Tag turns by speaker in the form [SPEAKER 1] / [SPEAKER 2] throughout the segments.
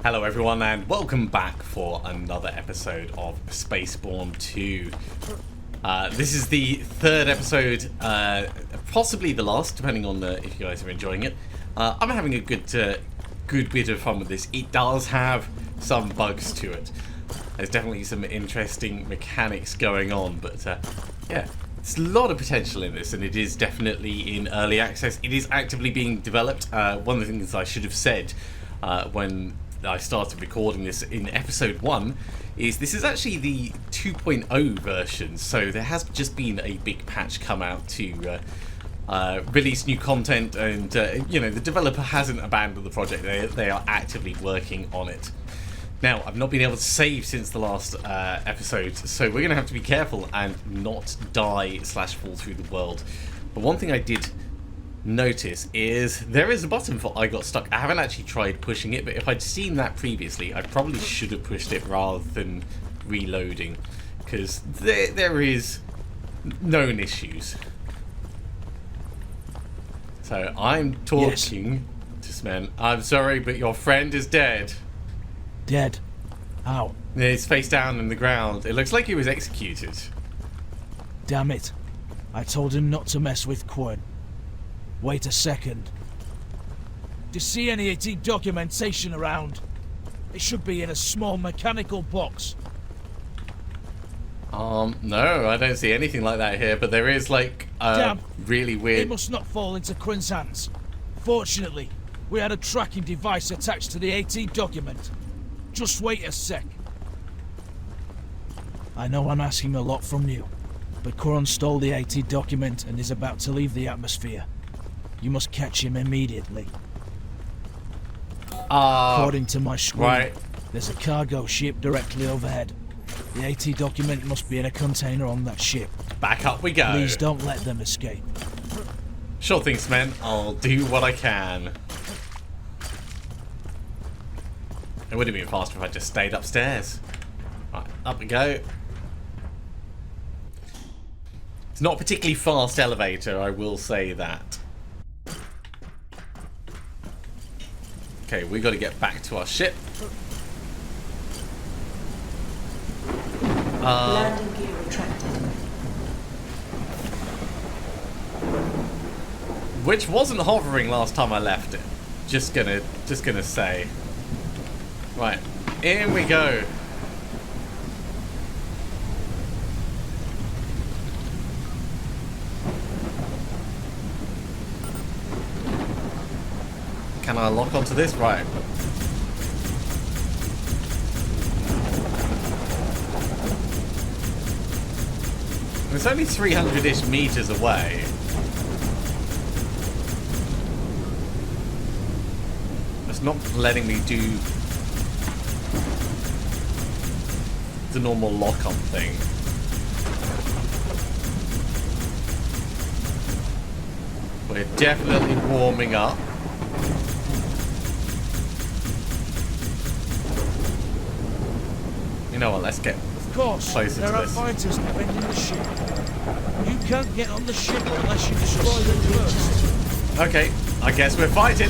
[SPEAKER 1] Hello everyone and welcome back for another episode of Spacebourne 2. This is the third episode, possibly the last, depending on if you guys are enjoying it. I'm having a good bit of fun with this. It does have some bugs to it. There's definitely some interesting mechanics going on, but yeah, there's a lot of potential in this, and it is definitely in early access. It is actively being developed. One of the things I should have said when I started recording this in episode 1 is this is actually the 2.0 version, so there has just been a big patch come out to release new content, and you know, the developer hasn't abandoned the project. They are actively working on it. Now, I've not been able to save since the last episode, so we're going to have to be careful and not die / fall through the world. But one thing I did notice is there is a button for I got stuck. I haven't actually tried pushing it, but if I'd seen that previously, I probably should have pushed it rather than reloading, because there is known issues. So I'm talking to Sven. I'm sorry, but your friend is dead.
[SPEAKER 2] Dead? How?
[SPEAKER 1] He's face down in the ground. It looks like he was executed.
[SPEAKER 2] Damn it. I told him not to mess with Quinn. Wait a second. Do you see any AT documentation around? It should be in a small mechanical box.
[SPEAKER 1] No, I don't see anything like that here, but there is like
[SPEAKER 2] Damn.
[SPEAKER 1] Really weird.
[SPEAKER 2] It must not fall into Quinn's hands. Fortunately, we had a tracking device attached to the AT document. Just wait a sec. I know I'm asking a lot from you, but Quinn stole the AT document and is about to leave the atmosphere. You must catch him immediately. According to my screen, there's a cargo ship directly overhead. The AT document must be in a container on that ship.
[SPEAKER 1] Back up we go.
[SPEAKER 2] Please don't let them escape.
[SPEAKER 1] Sure thing, Sven. I'll do what I can. It would have been faster if I just stayed upstairs. Right, up we go. It's not a particularly fast elevator, I will say that. Okay, we got to get back to our ship.
[SPEAKER 3] Landing gear retracted.
[SPEAKER 1] Which wasn't hovering last time I left it. Just gonna say. Right, in we go. Can I lock onto this? Right. It's only 300-ish meters away. It's not letting me do the normal lock-on thing. We're definitely warming up. You know what, let's get closer to
[SPEAKER 2] there are
[SPEAKER 1] this.
[SPEAKER 2] fighters defending the ship. You can't get on the ship unless you destroy them first.
[SPEAKER 1] Okay, I guess we're fighting.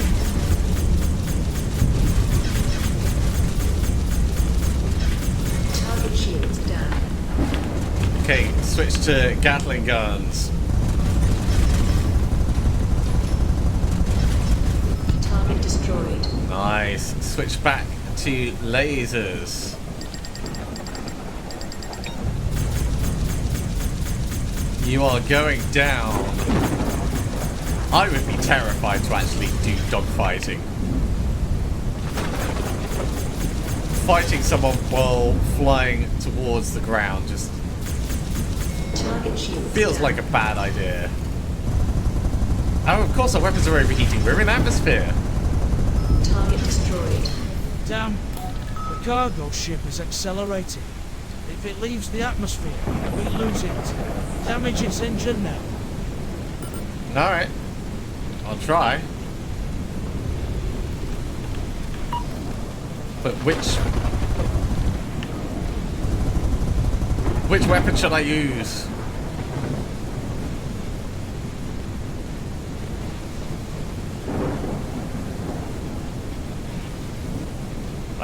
[SPEAKER 3] Target shields down.
[SPEAKER 1] Okay, switch to Gatling guns.
[SPEAKER 3] Target destroyed.
[SPEAKER 1] Nice. Switch back to lasers. You are going down. I would be terrified to actually do dogfighting. Fighting someone while flying towards the ground just
[SPEAKER 3] Target shields
[SPEAKER 1] feels
[SPEAKER 3] down.
[SPEAKER 1] like a bad idea. Oh, of course our weapons are overheating. We're in atmosphere.
[SPEAKER 3] Target destroyed.
[SPEAKER 2] Damn, the cargo ship is accelerating. If it leaves the atmosphere, we lose it. Damage its engine now.
[SPEAKER 1] Alright. I'll try. But which weapon should I use?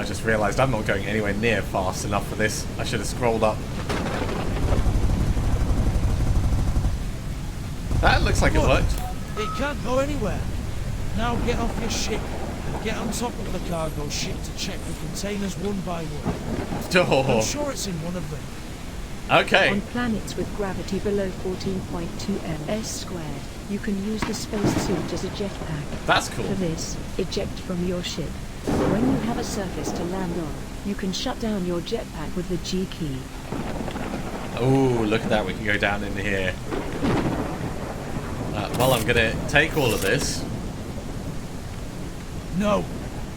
[SPEAKER 1] I just realised I'm not going anywhere near fast enough for this. I should have scrolled up. That looks like it worked.
[SPEAKER 2] It can't go anywhere. Now get off your ship and get on top of the cargo ship to check the containers one by one. I'm
[SPEAKER 1] Oh,
[SPEAKER 2] sure it's in one of them.
[SPEAKER 1] okay.
[SPEAKER 4] On planets with gravity below 14.2 ms squared, you can use the spacesuit as a jetpack.
[SPEAKER 1] That's cool.
[SPEAKER 4] For this, eject from your ship. When you have a surface to land on, you can shut down your jetpack with the G key.
[SPEAKER 1] Oh, look at that. We can go down in here. Well, I'm going to take all of this.
[SPEAKER 2] No,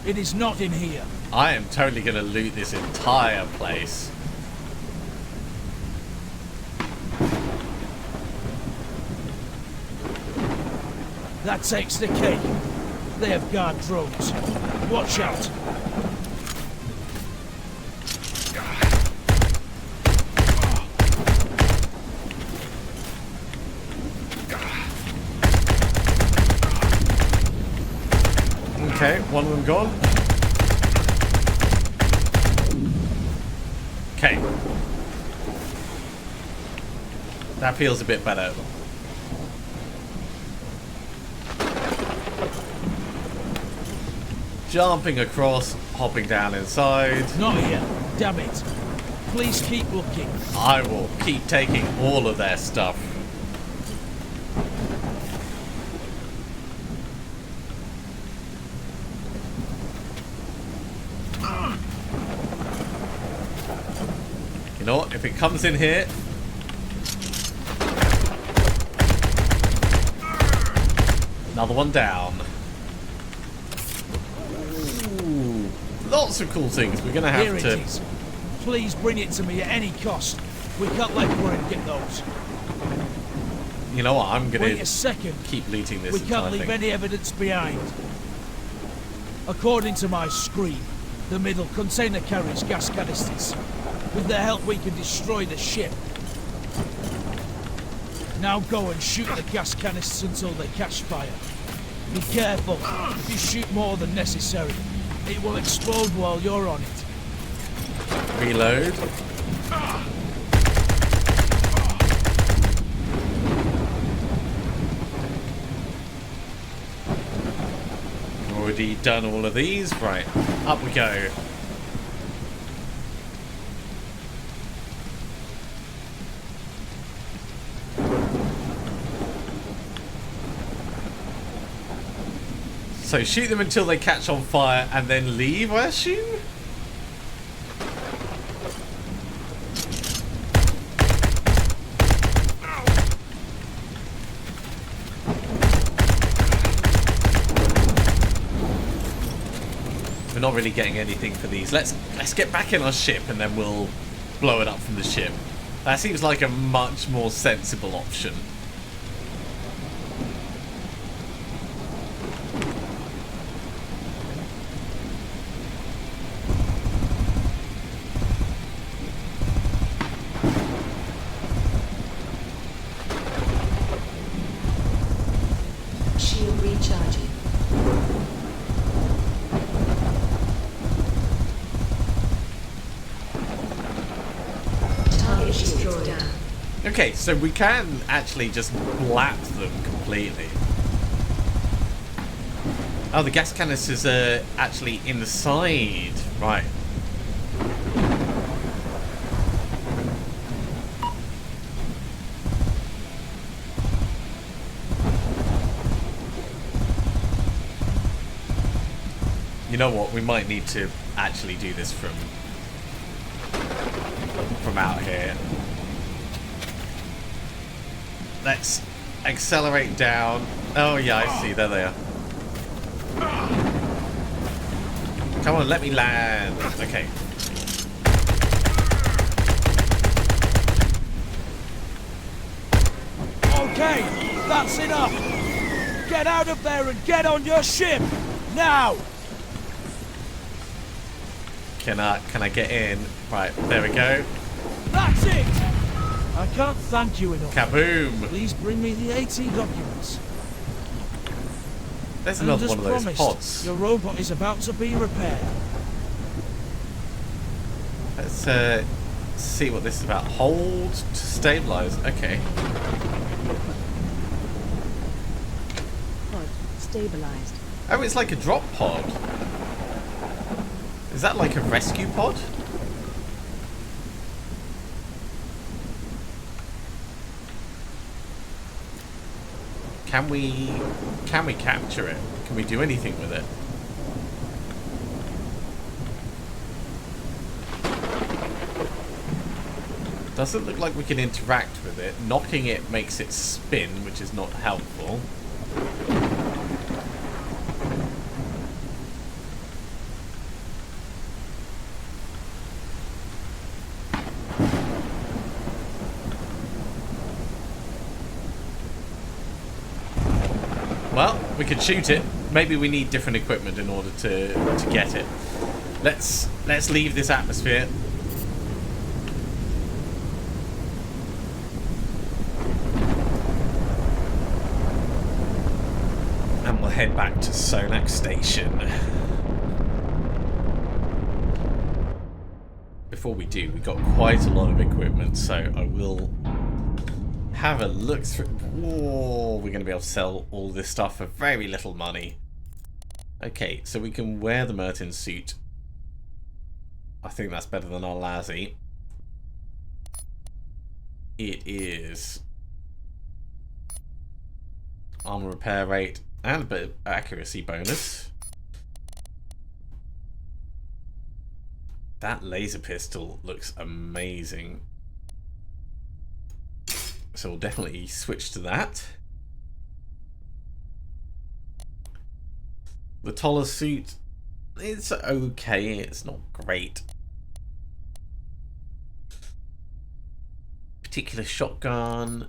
[SPEAKER 2] it is not in here.
[SPEAKER 1] I am totally going to loot this entire place.
[SPEAKER 2] That takes the cake. They have guard drones. Watch out.
[SPEAKER 1] Okay, one of them gone. Okay. That feels a bit better. Jumping across, hopping down inside.
[SPEAKER 2] Not here. Damn it. Please keep looking.
[SPEAKER 1] I will keep taking all of their stuff. You know what? If it comes in here... Another one down. Ooh, lots of cool things. We're going to have
[SPEAKER 2] Here
[SPEAKER 1] to...
[SPEAKER 2] it is. Please bring it to me at any cost. We can't let Gwen get those.
[SPEAKER 1] You know what? I'm going
[SPEAKER 2] Wait a
[SPEAKER 1] to
[SPEAKER 2] second.
[SPEAKER 1] keep looting this
[SPEAKER 2] We
[SPEAKER 1] entire
[SPEAKER 2] can't leave
[SPEAKER 1] thing.
[SPEAKER 2] any evidence behind. According to my screen, the middle container carries gas canisters. With their help, we can destroy the ship. Now go and shoot the gas canisters until they catch fire. Be careful. If you shoot more than necessary, it will explode while you're on it.
[SPEAKER 1] Reload. Already done all of these. Right, up we go. So shoot them until they catch on fire and then leave, I assume? We're not really getting anything for these. Let's get back in our ship and then we'll blow it up from the ship. That seems like a much more sensible option.
[SPEAKER 3] Shield recharging. Target destroyed. Down.
[SPEAKER 1] Okay, so we can actually just blap them completely. Oh, the gas canisters are actually inside. Right. You know what? We might need to actually do this from out here. Let's accelerate down. Oh yeah, I see. There they are. Come on, let me land. Okay.
[SPEAKER 2] Okay, that's enough. Get out of there and get on your ship now.
[SPEAKER 1] Can I get in? Right, there we go.
[SPEAKER 2] That's it. I can't thank you enough.
[SPEAKER 1] Kaboom!
[SPEAKER 2] Please bring me the AT documents.
[SPEAKER 1] There's
[SPEAKER 2] And
[SPEAKER 1] another
[SPEAKER 2] as
[SPEAKER 1] one of those
[SPEAKER 2] promised,
[SPEAKER 1] pods.
[SPEAKER 2] your robot is about to be repaired.
[SPEAKER 1] Let's see what this is about. Hold to stabilize. Okay.
[SPEAKER 4] Pod stabilized.
[SPEAKER 1] Oh, it's like a drop pod. Is that like a rescue pod? Can we capture it? Can we do anything with it? Doesn't look like we can interact with it. Knocking it makes it spin, which is not helpful. Well, we could shoot it. Maybe we need different equipment in order to get it. Let's leave this atmosphere. And we'll head back to Sonac Station. Before we do, we've got quite a lot of equipment, so I will have a look through. Whoa, we're going to be able to sell all this stuff for very little money. Okay, so we can wear the Merton suit. I think that's better than our Lazzy. It is armor repair rate and a bit of accuracy bonus. That laser pistol looks amazing. So we'll definitely switch to that. The Toller suit, it's okay, it's not great. Particular shotgun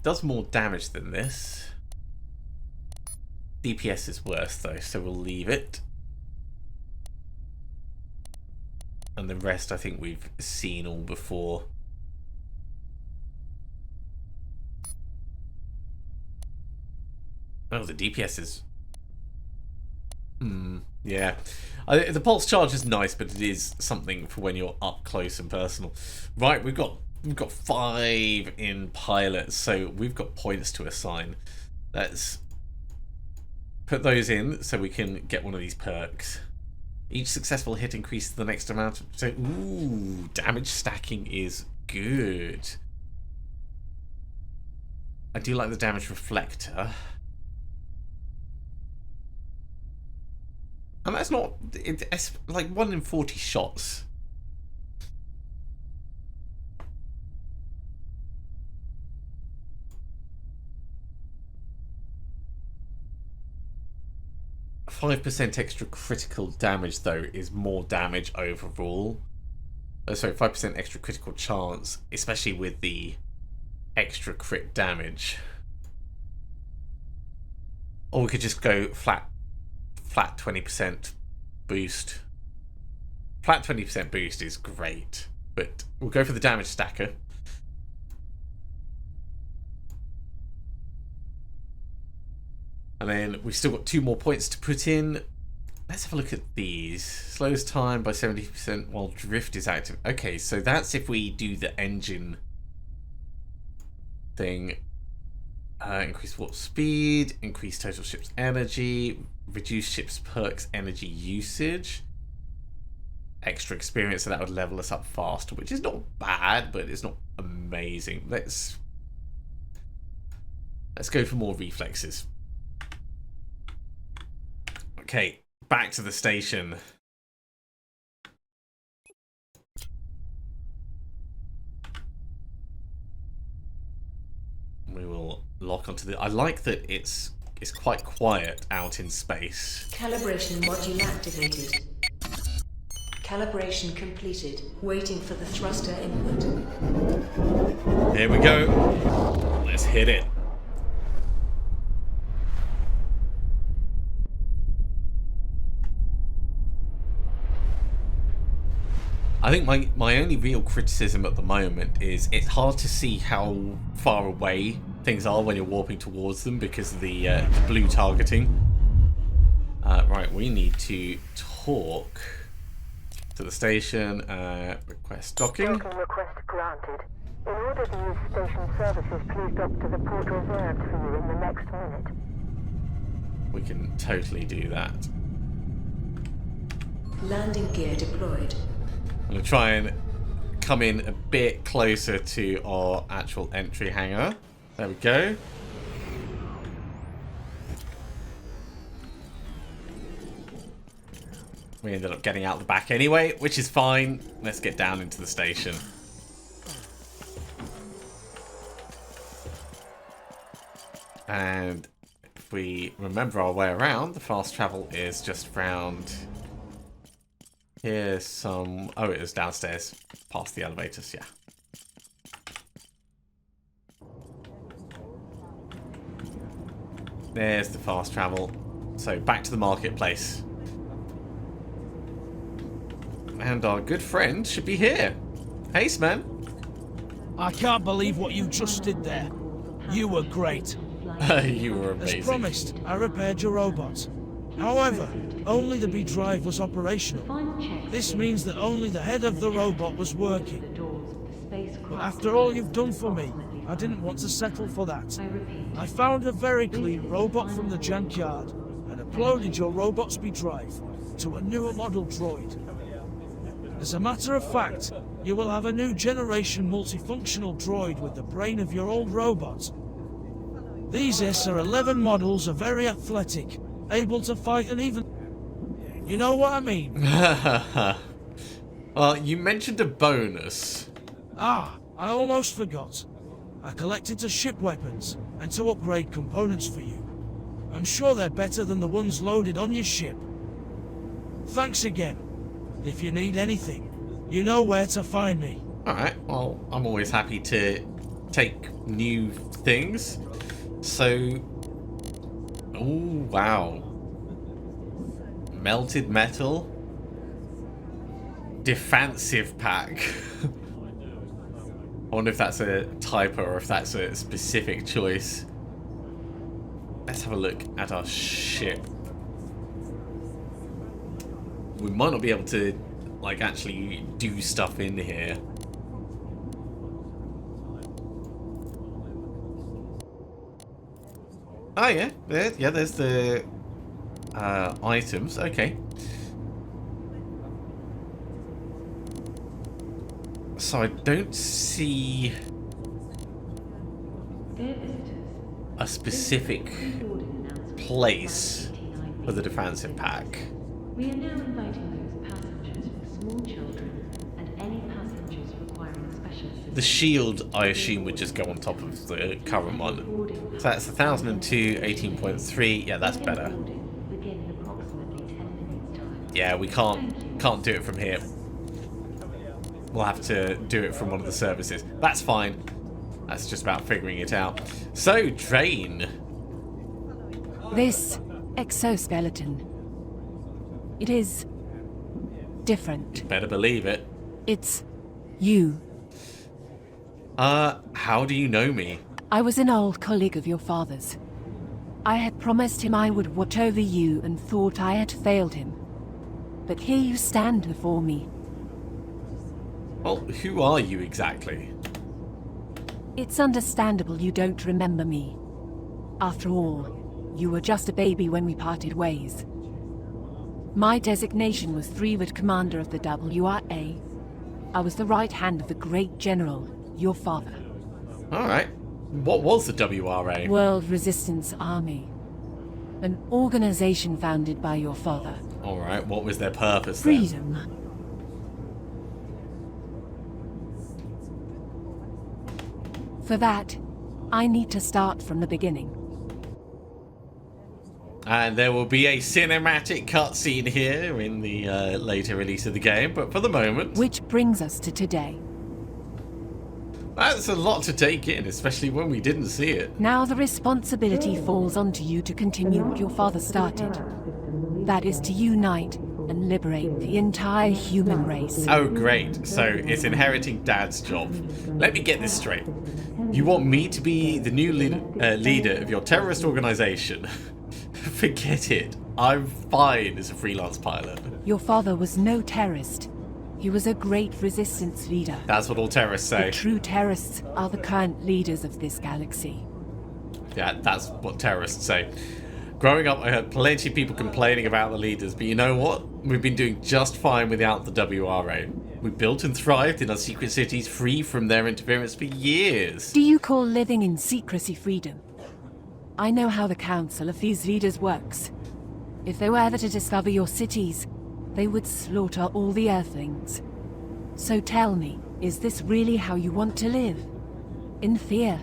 [SPEAKER 1] does more damage than this. DPS is worse though, so we'll leave it. And the rest I think we've seen all before. Oh, the DPS is... yeah. The pulse charge is nice, but it is something for when you're up close and personal. Right, we've got 5 in pilot, so we've got points to assign. Let's put those in so we can get one of these perks. Each successful hit increases the next amount. So, ooh, damage stacking is good. I do like the damage reflector. And that's not... It's like 1 in 40 shots. .5% extra critical damage, though, is more damage overall. Oh, sorry, 5% extra critical chance, especially with the extra crit damage. Or we could just go flat 20% boost. Flat 20% boost is great, but we'll go for the damage stacker. And then we've still got 2 more points to put in. Let's have a look at these. Slows time by 70% while drift is active. Okay, so that's if we do the engine thing. Increase warp speed, increase total ship's energy, reduce ship's perks energy usage, extra experience, so that would level us up faster, which is not bad, but it's not amazing. Let's go for more reflexes. Okay, back to the station. We will lock onto the... I like that it's quite quiet out in space.
[SPEAKER 3] Calibration module activated. Calibration completed. Waiting for the thruster input.
[SPEAKER 1] Here we go. Let's hit it. I think my only real criticism at the moment is it's hard to see how far away things are when you're warping towards them because of the blue targeting. Right, we need to talk to the station. Request docking.
[SPEAKER 5] Docking request granted. In order to use station services, please dock to the port reserved for you in the next minute.
[SPEAKER 1] We can totally do that.
[SPEAKER 3] Landing gear deployed.
[SPEAKER 1] I'm going to try and come in a bit closer to our actual entry hangar. There we go. We ended up getting out the back anyway, which is fine. Let's get down into the station. And if we remember our way around, the fast travel is just round. Here's some... Oh, it is downstairs, past the elevators, yeah. There's the fast travel. So back to the marketplace. And our good friend should be here. Hey, man.
[SPEAKER 2] I can't believe what you just did there. You were great.
[SPEAKER 1] You were amazing.
[SPEAKER 2] As promised, I repaired your robot. However, only the B drive was operational. This means that only the head of the robot was working. But after all you've done for me, I didn't want to settle for that. I found a very clean robot from the junkyard and uploaded your robot's B drive to a newer model droid. As a matter of fact, you will have a new generation multifunctional droid with the brain of your old robot. These SR-11 models are very athletic, able to fight and even... You know what I mean?
[SPEAKER 1] Well, you mentioned a bonus.
[SPEAKER 2] Ah, I almost forgot. I collected to ship weapons and to upgrade components for you. I'm sure they're better than the ones loaded on your ship. Thanks again. If you need anything, you know where to find me.
[SPEAKER 1] Alright, well, I'm always happy to take new things. So... Oh, wow. Melted metal. Defensive pack. I wonder if that's a typo or if that's a specific choice. Let's have a look at our ship. We might not be able to, like, actually do stuff in here. Oh yeah, there's the items. Okay. So I don't see a specific place for the defensive pack.
[SPEAKER 4] We are now inviting those passengers with small children and any passengers requiring special assistance.
[SPEAKER 1] The shield, I assume, would just go on top of the current one. So that's 1002, 18.3. Yeah, that's better.
[SPEAKER 4] Begin in approximately 10 minutes time.
[SPEAKER 1] Yeah, we can't do it from here. We'll have to do it from one of the services. That's fine. That's just about figuring it out. So, Drain.
[SPEAKER 6] This exoskeleton. It is different.
[SPEAKER 1] Better believe it.
[SPEAKER 6] It's you.
[SPEAKER 1] How do you know me?
[SPEAKER 6] I was an old colleague of your father's. I had promised him I would watch over you and thought I had failed him. But here you stand before me.
[SPEAKER 1] Well, who are you exactly?
[SPEAKER 6] It's understandable you don't remember me. After all, you were just a baby when we parted ways. My designation was 3rd Commander of the WRA. I was the right hand of the great general, your father.
[SPEAKER 1] Alright. What was the WRA?
[SPEAKER 6] World Resistance Army. An organization founded by your father.
[SPEAKER 1] Alright, what was their purpose then?
[SPEAKER 6] Freedom. For that, I need to start from the beginning.
[SPEAKER 1] And there will be a cinematic cutscene here in the later release of the game, but for the moment...
[SPEAKER 6] Which brings us to today.
[SPEAKER 1] That's a lot to take in, especially when we didn't see it.
[SPEAKER 6] Now the responsibility falls onto you to continue what your father started. That is to unite and liberate the entire human race.
[SPEAKER 1] Oh, great. So it's inheriting Dad's job. Let me get this straight. You want me to be the new leader of your terrorist organization? Forget it. I'm fine as a freelance pilot.
[SPEAKER 6] Your father was no terrorist. He was a great resistance leader.
[SPEAKER 1] That's what all terrorists say.
[SPEAKER 6] The true terrorists are the current leaders of this galaxy.
[SPEAKER 1] Yeah, that's what terrorists say. Growing up, I heard plenty of people complaining about the leaders, but you know what? We've been doing just fine without the WRA. We built and thrived in our secret cities free from their interference for years.
[SPEAKER 6] Do you call living in secrecy freedom? I know how the council of these leaders works. If they were ever to discover your cities, they would slaughter all the Earthlings. So tell me, is this really how you want to live? In fear?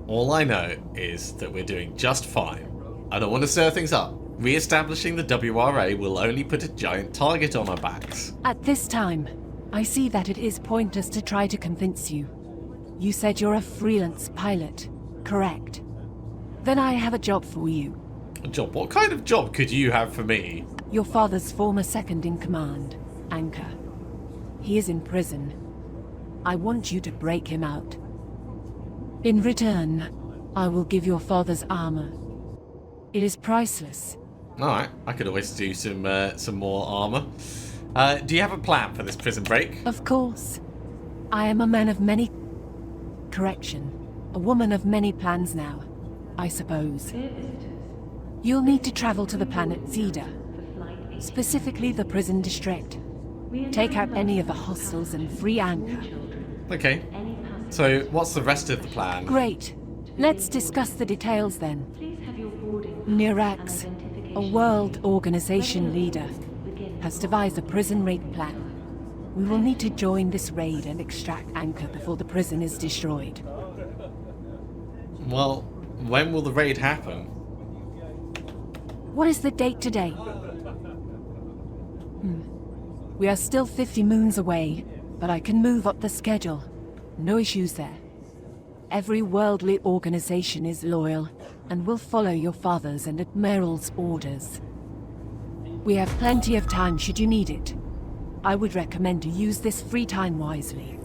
[SPEAKER 1] All I know is that we're doing just fine. I don't want to stir things up. Re-establishing the WRA will only put a giant target on our backs.
[SPEAKER 6] At this time, I see that it is pointless to try to convince you. You said you're a freelance pilot, correct? Then I have a job for you.
[SPEAKER 1] A job? What kind of job could you have for me?
[SPEAKER 6] Your father's former second-in-command, Anchor. He is in prison. I want you to break him out. In return, I will give your father's armor. It is priceless.
[SPEAKER 1] Alright, I could always do some more armor. Do you have a plan for this prison break?
[SPEAKER 6] Of course. I am a man of many... Correction. A woman of many plans now, I suppose. You'll need to travel to the planet Zeta. Specifically the prison district. Take out any of the hostels and free Anchor.
[SPEAKER 1] Okay. So, what's the rest of the plan?
[SPEAKER 6] Great. Let's discuss the details then. Nirax, a world organization leader, has devised a prison raid plan. We will need to join this raid and extract Anchor before the prison is destroyed.
[SPEAKER 1] Well, when will the raid happen?
[SPEAKER 6] What is the date today? We are still 50 moons away, but I can move up the schedule. No issues there. Every worldly organization is loyal and will follow your father's and Admiral's orders. We have plenty of time should you need it. I would recommend to use this free time wisely.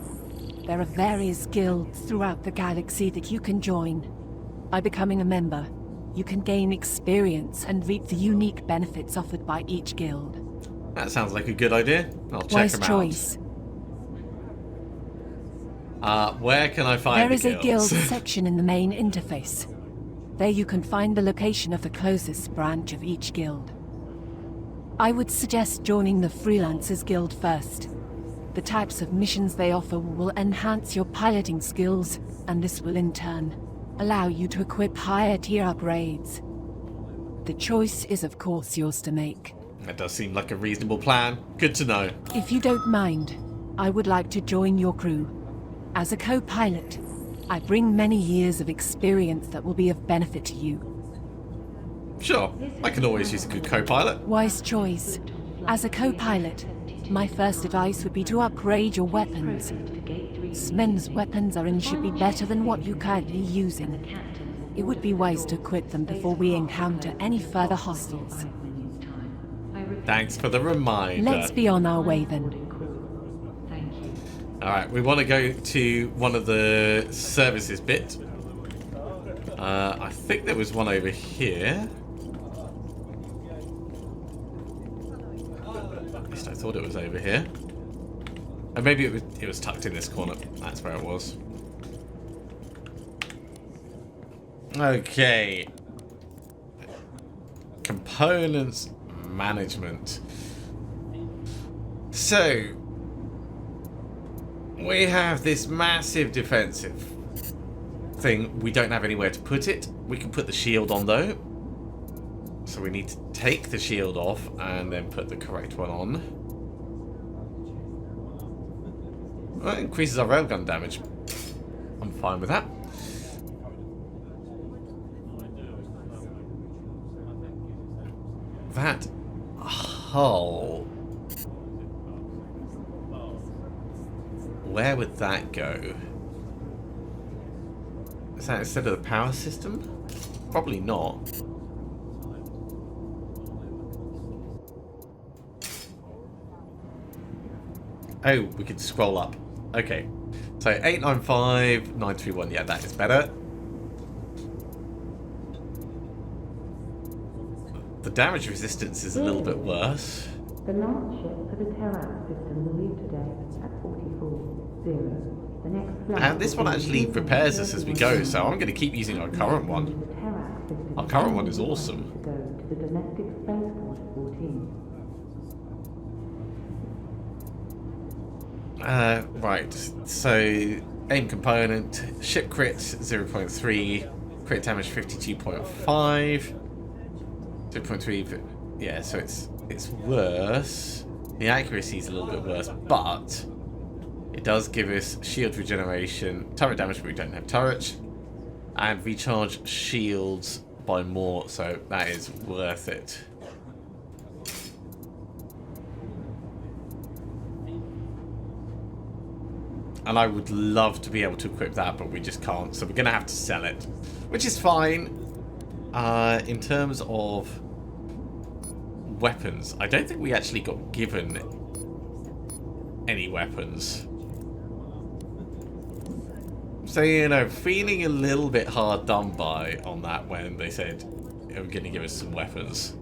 [SPEAKER 6] There are various guilds throughout the galaxy that you can join. By becoming a member, you can gain experience and reap the unique benefits offered by each guild.
[SPEAKER 1] That sounds like a good idea. I'll check
[SPEAKER 6] Wise
[SPEAKER 1] them
[SPEAKER 6] choice.
[SPEAKER 1] out. Where can I find
[SPEAKER 6] There
[SPEAKER 1] the
[SPEAKER 6] is a guild
[SPEAKER 1] guilds?
[SPEAKER 6] section in the main interface. There you can find the location of the closest branch of each guild. I would suggest joining the Freelancers Guild first. The types of missions they offer will enhance your piloting skills, and this will in turn allow you to equip higher tier upgrades. The choice is of course yours to make.
[SPEAKER 1] That does seem like a reasonable plan. Good to know.
[SPEAKER 6] If you don't mind, I would like to join your crew. As a co-pilot, I bring many years of experience that will be of benefit to you.
[SPEAKER 1] Sure, I can always use a good co-pilot.
[SPEAKER 6] Wise choice. As a co-pilot, my first advice would be to upgrade your weapons. Smen's weapons are and should be better than what you're currently using. It would be wise to equip them before we encounter any further hostiles.
[SPEAKER 1] Thanks for the reminder.
[SPEAKER 6] Let's be on our way then.
[SPEAKER 1] Alright, we want to go to one of the services bit. I think there was one over here. At least I thought it was over here. Or maybe it was tucked in this corner. That's where it was. Okay. Components management. So, we have this massive defensive thing. We don't have anywhere to put it. We can put the shield on though. So we need to take the shield off and then put the correct one on. Well, it increases our railgun damage. I'm fine with that. That hull. Where would that go? Is that instead of the power system? Probably not. Oh, we could scroll up. Okay. So 895, 931. Yeah, that is better. The damage resistance is a little bit worse.
[SPEAKER 5] The last ship for the Terrax system will leave today at 44:0. The next flight
[SPEAKER 1] And this one actually repairs us as we go, so I'm going to keep using our current one. Our current one is awesome.
[SPEAKER 5] To go to the domestic spaceport at 14.
[SPEAKER 1] Right, so aim component, ship crit 0.3, crit damage 52.5, 0.3, yeah, so it's worse. The accuracy is a little bit worse, but it does give us shield regeneration, turret damage, but we don't have turret, and recharge shields by more, so that is worth it. And I would love to be able to equip that, but we just can't, so we're going to have to sell it, which is fine. In terms of weapons, I don't think we actually got given any weapons. So, you know, feeling a little bit hard done by on that when they said they were going to give us some weapons.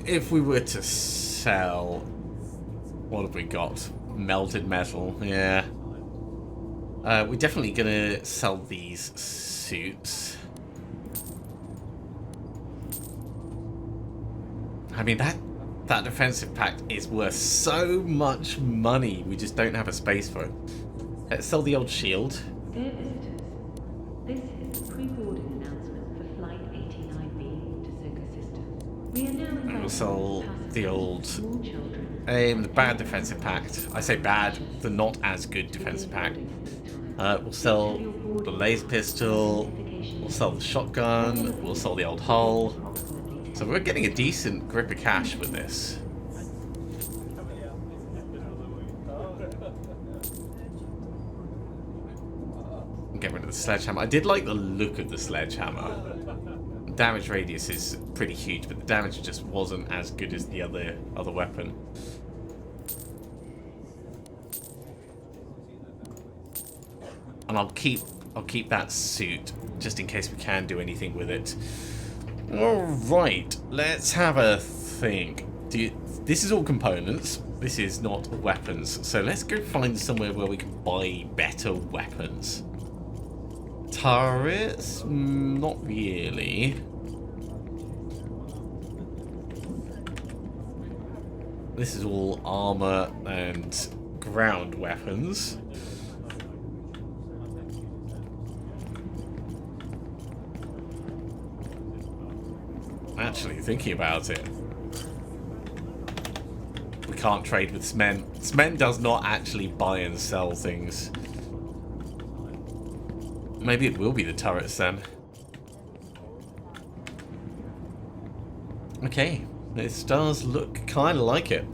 [SPEAKER 1] If we were to sell, what have we got? Melted metal, yeah. We're definitely gonna sell these suits. I mean, that defensive pact is worth so much money. We just don't have a space for it. Let's sell the old shield.
[SPEAKER 3] Dear visitors, this is the pre-boarding announcement for Flight 89B to Soka System. We are now
[SPEAKER 1] And we'll sell the old
[SPEAKER 3] small children.
[SPEAKER 1] the bad defensive pact. I say bad, the not as good defensive pact. We'll sell the laser pistol. We'll sell the shotgun. We'll sell the old hull. So we're getting a decent grip of cash with this. Get rid of the sledgehammer. I did like the look of the sledgehammer. Damage radius is pretty huge, but the damage just wasn't as good as the other weapon. And I'll keep that suit just in case we can do anything with it. All right, let's have a think. This is all components. This is not weapons. So let's go find somewhere where we can buy better weapons. Turrets? Not really. This is all armor and ground weapons. Actually, thinking about it, we can't trade with Smen. Smen does not actually buy and sell things. Maybe it will be the turrets then. Okay, this does look kind of like it.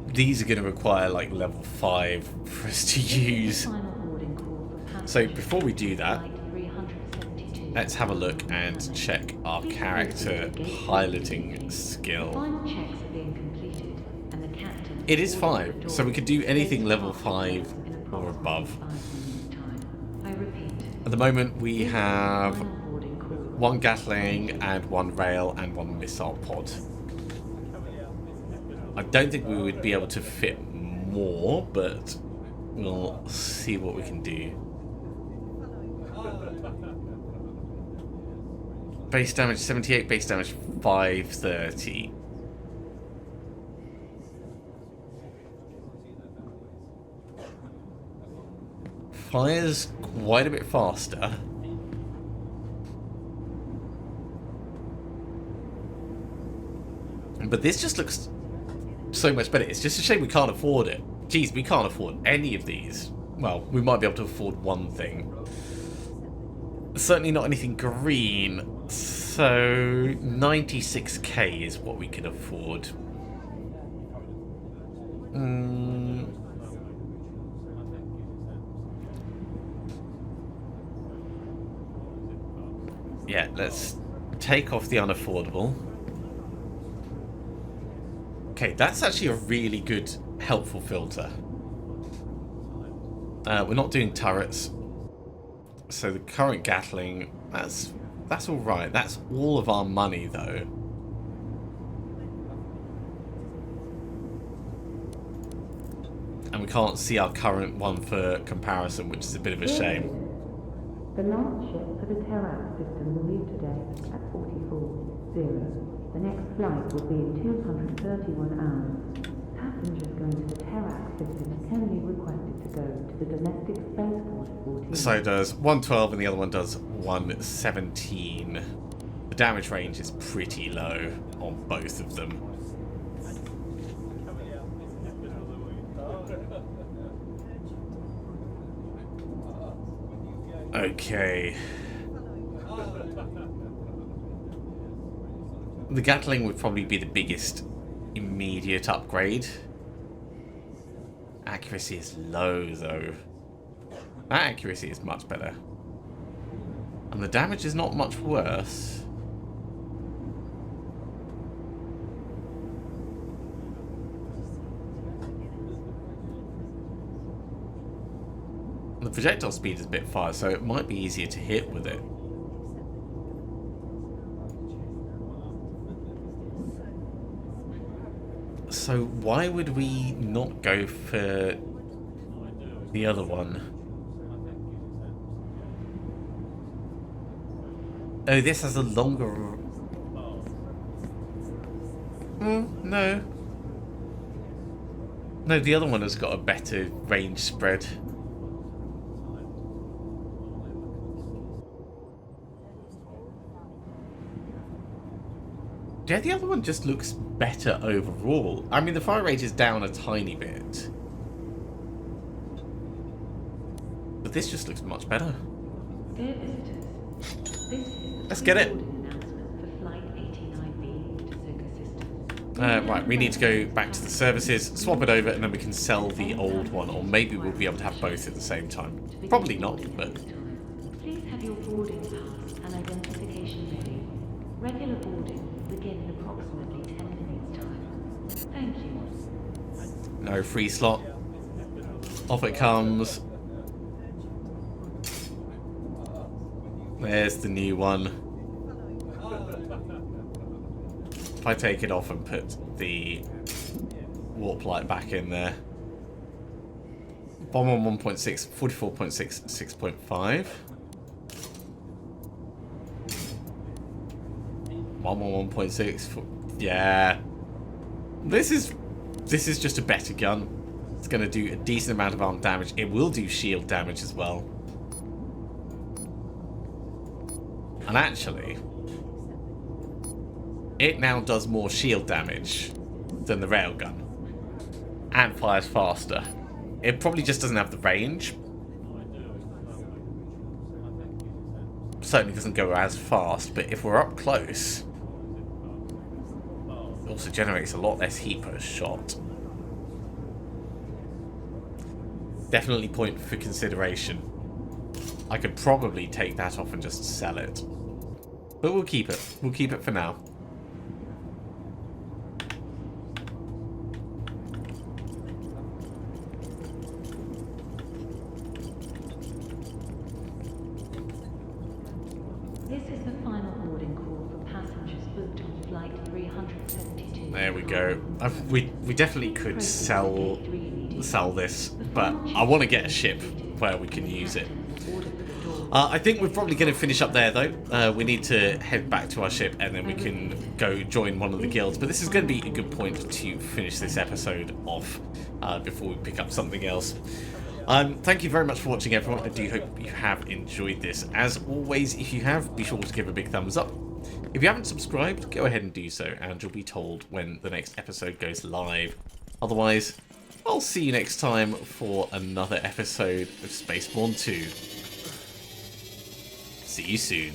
[SPEAKER 1] These are going to require like level 5 for us to use. So before we do that, let's have a look and check our character piloting skill. It is 5, so we could do anything level 5 or above. At the moment we have 1 Gatling and 1 rail and 1 missile pod. I don't think we would be able to fit more, but we'll see what we can do. Base damage 78, base damage 530. Fires quite a bit faster. But this just looks so much better. It's just a shame we can't afford it. Geez, we can't afford any of these. Well, we might be able to afford one thing. Certainly not anything green. So 96k is what we can afford. Yeah, let's take off the unaffordable. Okay, that's actually a really good helpful filter. We're not doing turrets. So the current Gatling, that's all right. That's all of our money, though. And we can't see our current one for comparison, which is a bit of a shame.
[SPEAKER 3] The last ship for the Terrax system will leave today at 44:0. The next flight will be in 231 hours. Passengers going to the Terrax system can be requested to go to the domestic spaceport at 14.
[SPEAKER 1] So does 112 and the other one does 117. The damage range is pretty low on both of them. Okay. The Gatling would probably be the biggest immediate upgrade. Accuracy is low, though. That accuracy is much better. And the damage is not much worse. The projectile speed is a bit fast, so it might be easier to hit with it. So why would we not go for the other one? Oh, this has a longer... no. No, the other one has got a better range spread. Yeah, the other one just looks better overall. I mean, the fire rate is down a tiny bit. But this just looks much better.
[SPEAKER 3] Dear visitors, this is
[SPEAKER 1] Let's get it.
[SPEAKER 3] announcement for Flight 89B to Circus System.
[SPEAKER 1] Right, we need to go back to the services, swap it over, and then we can sell the old one. Or maybe we'll be able to have both at the same time. Probably not, but...
[SPEAKER 3] Please have your boarding pass and identification ready. Regular boarding will begin in approximately 10 minutes' time. Thank you.
[SPEAKER 1] No free slot. Off it comes. There's the new one. If I take it off and put the warp light back in there. Bomb on 1.6, 44.6, 6.5. Bomb on 1.6. Yeah. This is just a better gun. It's going to do a decent amount of arm damage. It will do shield damage as well. And actually, it now does more shield damage than the railgun. And fires faster. It probably just doesn't have the range. Certainly doesn't go as fast, but if we're up close, it also generates a lot less heat per shot. Definitely point for consideration. I could probably take that off and just sell it. But we'll keep it. We'll keep it for now.
[SPEAKER 3] This is the final boarding call for passengers booked on flight 372.
[SPEAKER 1] There we go. We definitely could sell this, but I want to get a ship where we can use it. I think we're probably going to finish up there, though. We need to head back to our ship, and then we can go join one of the guilds. But this is going to be a good point to finish this episode off before we pick up something else. Thank you very much for watching, everyone. I do hope you have enjoyed this. As always, if you have, be sure to give a big thumbs up. If you haven't subscribed, go ahead and do so, and you'll be told when the next episode goes live. Otherwise, I'll see you next time for another episode of Spacebourne 2. See you soon.